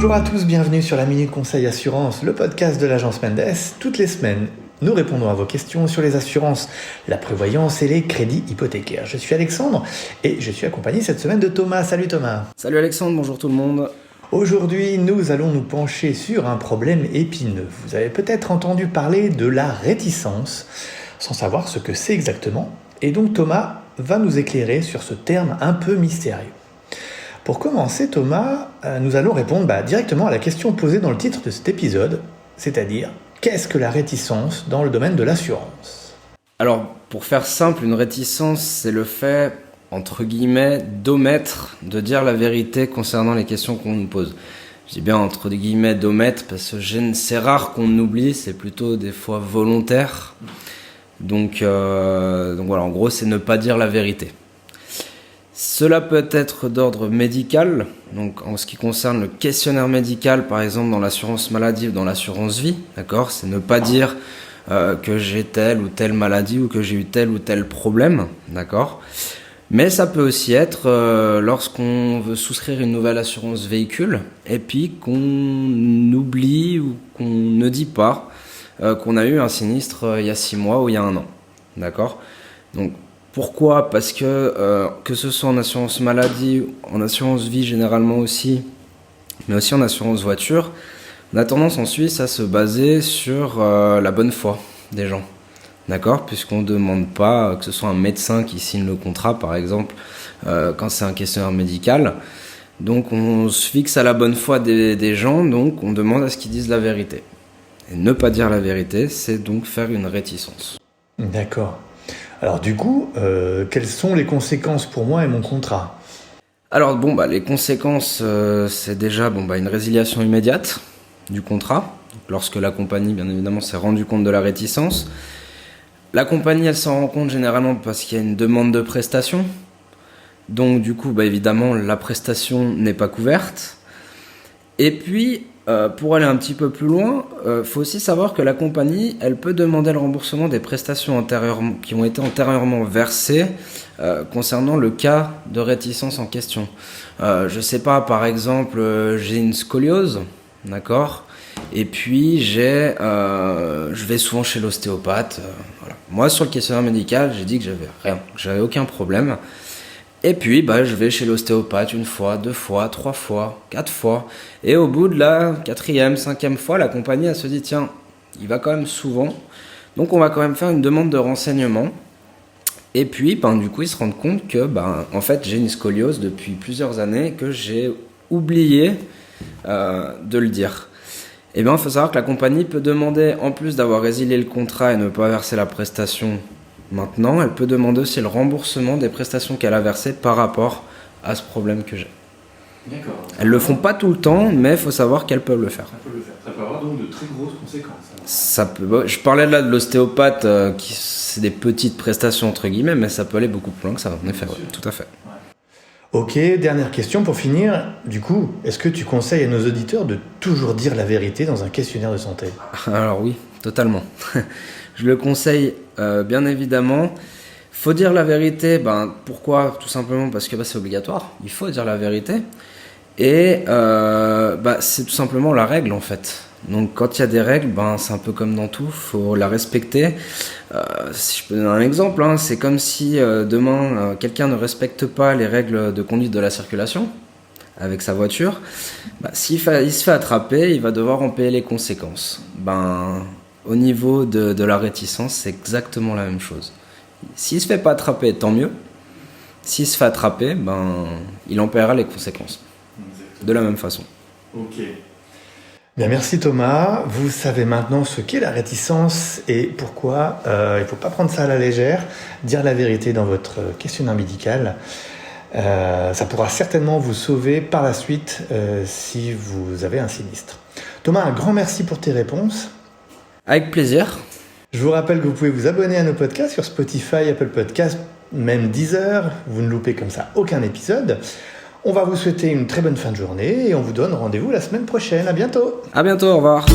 Bonjour à tous, bienvenue sur la Minute Conseil Assurance, le podcast de l'agence Mendes. Toutes les semaines, nous répondons à vos questions sur les assurances, la prévoyance et les crédits hypothécaires. Je suis Alexandre et je suis accompagné cette semaine de Thomas. Salut Thomas. Salut Alexandre, bonjour tout le monde. Aujourd'hui, nous allons nous pencher sur un problème épineux. Vous avez peut-être entendu parler de la réticence, sans savoir ce que c'est exactement. Et donc Thomas va nous éclairer sur ce terme un peu mystérieux. Pour commencer, Thomas, nous allons répondre directement à la question posée dans le titre de cet épisode, c'est-à-dire, qu'est-ce que la réticence dans le domaine de l'assurance ? Alors, pour faire simple, une réticence, c'est le fait, entre guillemets, d'omettre de dire la vérité concernant les questions qu'on nous pose. Je dis bien entre guillemets d'omettre parce que c'est rare qu'on oublie, c'est plutôt des fois volontaire. Donc voilà, en gros, c'est ne pas dire la vérité. Cela peut être d'ordre médical, donc en ce qui concerne le questionnaire médical, par exemple dans l'assurance maladie ou dans l'assurance vie, d'accord ? C'est ne pas dire que j'ai telle ou telle maladie ou que j'ai eu tel ou tel problème, d'accord ? Mais ça peut aussi être lorsqu'on veut souscrire une nouvelle assurance véhicule et puis qu'on oublie ou qu'on ne dit pas qu'on a eu un sinistre il y a 6 mois ou il y a 1 an, d'accord ? Donc, pourquoi ? Parce que ce soit en assurance maladie, en assurance vie généralement aussi, mais aussi en assurance voiture, on a tendance en Suisse à se baser sur la bonne foi des gens. D'accord ? Puisqu'on ne demande pas que ce soit un médecin qui signe le contrat, par exemple, quand c'est un questionnaire médical. Donc on se fixe à la bonne foi des gens, donc on demande à ce qu'ils disent la vérité. Et ne pas dire la vérité, c'est donc faire une réticence. D'accord. Alors du coup, quelles sont les conséquences pour moi et mon contrat ? Alors les conséquences, c'est déjà une résiliation immédiate du contrat, lorsque la compagnie, bien évidemment, s'est rendue compte de la réticence. La compagnie, elle s'en rend compte généralement parce qu'il y a une demande de prestation. Donc du coup, évidemment, la prestation n'est pas couverte. Et puis, pour aller un petit peu plus loin, faut aussi savoir que la compagnie, elle peut demander le remboursement des prestations qui ont été antérieurement versées concernant le cas de réticence en question. Je sais pas, par exemple, j'ai une scoliose, d'accord ? Et puis je vais souvent chez l'ostéopathe. Voilà. Moi, sur le questionnaire médical, j'ai dit que j'avais aucun problème. Et puis, je vais chez l'ostéopathe 1 fois, 2 fois, 3 fois, 4 fois. Et au bout de la 4e, 5e fois, la compagnie, elle se dit, tiens, il va quand même souvent. Donc, on va quand même faire une demande de renseignement. Et puis, du coup, ils se rendent compte que, en fait, j'ai une scoliose depuis plusieurs années et que j'ai oublié de le dire. Et il faut savoir que la compagnie peut demander, en plus d'avoir résilié le contrat et ne pas verser la prestation maintenant, elle peut demander aussi le remboursement des prestations qu'elle a versées par rapport à ce problème que j'ai. D'accord. Elles ne le font pas tout le temps, mais il faut savoir qu'elles peuvent le faire. Ça peut avoir donc de très grosses conséquences. Je parlais là de l'ostéopathe, c'est des petites prestations entre guillemets, mais ça peut aller beaucoup plus loin que ça, en effet, tout à fait. Ouais. Ok, dernière question pour finir. Du coup, est-ce que tu conseilles à nos auditeurs de toujours dire la vérité dans un questionnaire de santé ? Alors oui, totalement. Je le conseille bien évidemment. Faut dire la vérité. Pourquoi ? Tout simplement parce que c'est obligatoire. Il faut dire la vérité. Et c'est tout simplement la règle en fait. Donc quand il y a des règles, c'est un peu comme dans tout, faut la respecter. Si je peux donner un exemple, c'est comme si demain quelqu'un ne respecte pas les règles de conduite de la circulation avec sa voiture. Il se fait attraper, il va devoir en payer les conséquences. Au niveau de la réticence, c'est exactement la même chose. S'il se fait pas attraper, tant mieux. S'il se fait attraper, il en paiera les conséquences. De la même façon. Ok. Bien, merci Thomas. Vous savez maintenant ce qu'est la réticence et pourquoi il ne faut pas prendre ça à la légère. Dire la vérité dans votre questionnaire médical, ça pourra certainement vous sauver par la suite si vous avez un sinistre. Thomas, un grand merci pour tes réponses. Avec plaisir. Je vous rappelle que vous pouvez vous abonner à nos podcasts sur Spotify, Apple Podcasts, même Deezer. Vous ne loupez comme ça aucun épisode. On va vous souhaiter une très bonne fin de journée et on vous donne rendez-vous la semaine prochaine. À bientôt. À bientôt, au revoir.